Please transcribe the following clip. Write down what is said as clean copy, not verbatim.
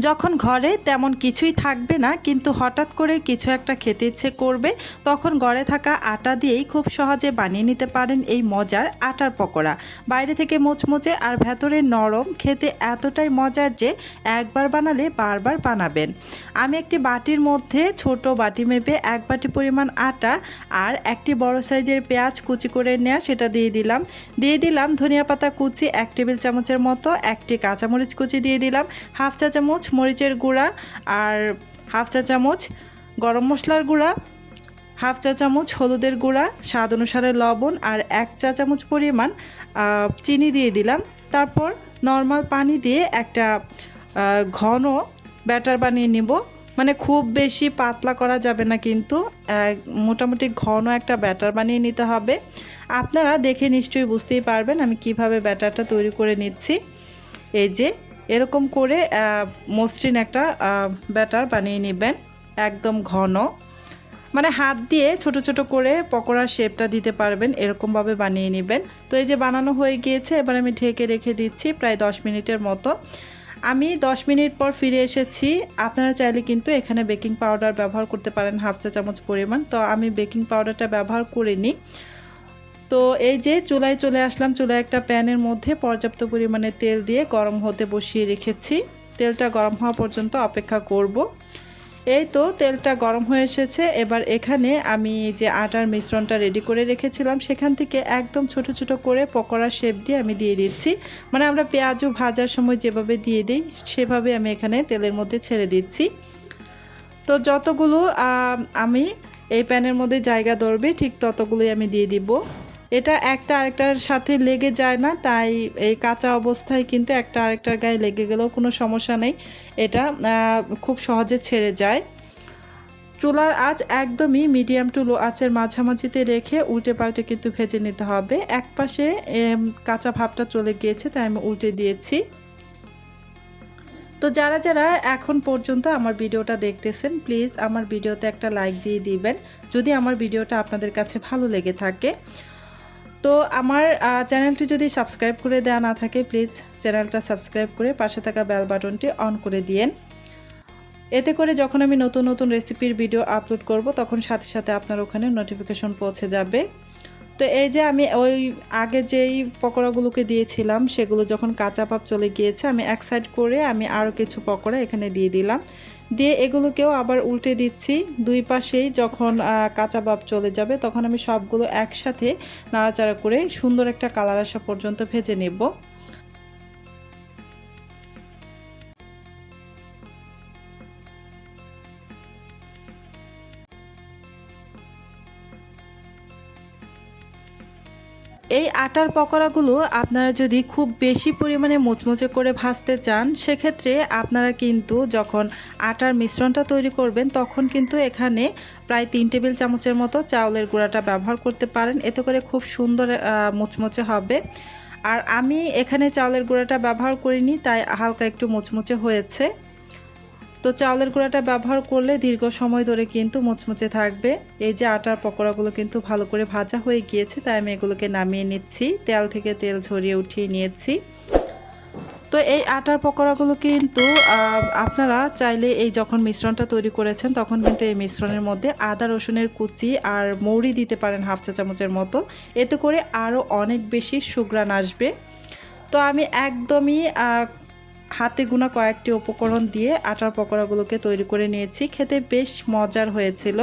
যখন ঘরে তেমন কিছুই থাকবে না কিন্তু হঠাৎ করে কিছু একটা খেতে ইচ্ছে করবে, তখন ঘরে থাকা আটা দিয়েই খুব সহজে বানিয়ে নিতে পারেন এই মজার আটার পকোড়া। বাইরে থেকে মুচমুচে আর ভেতরে নরম, খেতে এতটাই মজার যে একবার বানালে বারবার বানাবেন। আমি একটি বাটির মধ্যে ছোট বাটি মেপে 1 বাটি পরিমাণ আটা আর একটি বড় সাইজের পেঁয়াজ কুচি করে নেওয়া সেটা দিয়ে দিলাম ধনিয়া পাতা কুচি 1 টেবিল চামচের মতো, একটি কাঁচামরিচ কুচি দিয়ে দিলাম, হাফ চা চামচ মরিচের গুঁড়া আর হাফ চা চামচ গরম মশলার গুঁড়া, হাফ চা চামচ হলুদের গুঁড়া, স্বাদ অনুসারে লবণ আর 1 চা চামচ পরিমাণ চিনি দিয়ে দিলাম। তারপর নর্মাল পানি দিয়ে একটা ঘন ব্যাটার বানিয়ে নিব। মানে খুব বেশি পাতলা করা যাবে না, কিন্তু মোটামুটি ঘন একটা ব্যাটার বানিয়ে নিতে হবে। আপনারা দেখে নিশ্চয়ই বুঝতেই পারবেন আমি কিভাবে ব্যাটারটা তৈরি করে নিচ্ছি। এই যে এরকম করে মসৃণ একটা ব্যাটার বানিয়ে নেবেন, একদম ঘন, মানে হাত দিয়ে ছোট ছোট করে পকোড়ার শেপটা দিতে পারবেন এরকমভাবে বানিয়ে নেবেন। তো এই যে বানানো হয়ে গিয়েছে, এবার আমি ঢেকে রেখে দিচ্ছি প্রায় 10 মিনিটের মতো। আমি 10 মিনিট পর ফিরে এসেছি। আপনারা চাইলে কিন্তু এখানে বেকিং পাউডার ব্যবহার করতে পারেন হাফ চা চামচ পরিমাণ, তো আমি বেকিং পাউডারটা ব্যবহার করিনি। তো এই যে চুলায় চলে আসলাম, চুলায় একটা প্যানের মধ্যে পর্যাপ্ত পরিমাণে তেল দিয়ে গরম হতে বসিয়ে রেখেছি। তেলটা গরম হওয়া পর্যন্ত অপেক্ষা করব। এই তো তেলটা গরম হয়ে এসেছে। এবার এখানে আমি যে আটার মিশ্রণটা রেডি করে রেখেছিলাম সেখান থেকে একদম ছোট ছোট করে পকোড়া শেপ দিয়ে আমি দিয়ে দিচ্ছি। মানে আমরা পেঁয়াজও ভাজার সময় যেভাবে দিয়ে দিই সেভাবে আমি এখানে তেলের মধ্যে ছেড়ে দিচ্ছি। তো যতগুলো আমি এই প্যানের মধ্যে জায়গা ধরবে ঠিক ততগুলোই আমি দিয়ে দিব। এটা একটা আরেকটার সাথে লেগে যায় না, তাই এই কাঁচা অবস্থায় কিন্তু একটা আরেকটার গায়ে লেগে গেলেও কোনো সমস্যা নেই, এটা খুব সহজে ছেড়ে যায়। চুলার আঁচ একদমই মিডিয়াম টু লো আঁচের মাঝামাঝিতে রেখে উল্টে পাল্টে কিন্তু ভেজে নিতে হবে। এক পাশে কাঁচা ভাবটা চলে গিয়েছে তাই আমি উল্টে দিয়েছি। তো যারা যারা এখন পর্যন্ত আমার ভিডিওটা দেখতেছেন প্লিজ আমার ভিডিওতে একটা লাইক দিয়ে দিবেন যদি আমার ভিডিওটা আপনাদের কাছে ভালো লেগে থাকে। তো আমার চ্যানেলটি যদি সাবস্ক্রাইব করে দেওয়া না থাকে প্লিজ চ্যানেলটা সাবস্ক্রাইব করে পাশে থাকা বেল বাটনটি অন করে দিয়েন। এতে করে যখন আমি নতুন নতুন রেসিপির ভিডিও আপলোড করব তখন সাথে সাথে আপনার ওখানে নোটিফিকেশন পৌঁছে যাবে। তো এই যে আমি ওই আগে যেই পকোড়াগুলোকে দিয়েছিলাম সেগুলো যখন কাঁচা ভাব চলে গিয়েছে আমি এক সাইড করে আমি আরও কিছু পকোড়া এখানে দিয়ে দিলাম, দিয়ে এগুলোকেও আবার উল্টে দিচ্ছি। দুই পাশেই যখন কাঁচা ভাব চলে যাবে তখন আমি সবগুলো একসাথে নাড়াচাড়া করে সুন্দর একটা কালার আসা পর্যন্ত ভেজে নেব। এই আটার পকোড়াগুলো আপনারা যদি খুব বেশি পরিমাণে মুচমুচে করে ভাজতে চান সেক্ষেত্রে আপনারা কিন্তু যখন আটার মিশ্রণটা তৈরি করবেন তখন কিন্তু এখানে প্রায় 3 টেবিল চামচের মতো চাউলের গুঁড়াটা ব্যবহার করতে পারেন, এতে করে খুব সুন্দর মুচমুচে হবে। আর আমি এখানে চাউলের গুঁড়াটা ব্যবহার করিনি তাই হালকা একটু মুচমুচে হয়েছে। তো চাউলের গুঁড়াটা ব্যবহার করলে দীর্ঘ সময় ধরে কিন্তু মুচমুচে থাকবে। এই যে আটার পকোড়াগুলো কিন্তু ভালো করে ভাজা হয়ে গিয়েছে তাই আমি এগুলোকে নামিয়ে নিচ্ছি, তেল থেকে তেল ঝরিয়ে উঠিয়ে নিয়েছি। তো এই আটার পকোড়াগুলো কিন্তু আপনারা চাইলে এই যখন মিশ্রণটা তৈরি করেছেন তখন কিন্তু এই মিশ্রণের মধ্যে আদা রসুনের কুচি আর মৌরি দিতে পারেন হাফ চা চামচের মতো, এতে করে আরও অনেক বেশি সুঘ্রাণ আসবে। তো আমি একদমই হাতে গোনা কয়েকটি উপকরণ দিয়ে আটার পকোড়াগুলোকে তৈরি করে নিয়েছি, খেতে বেশ মজার হয়েছিল।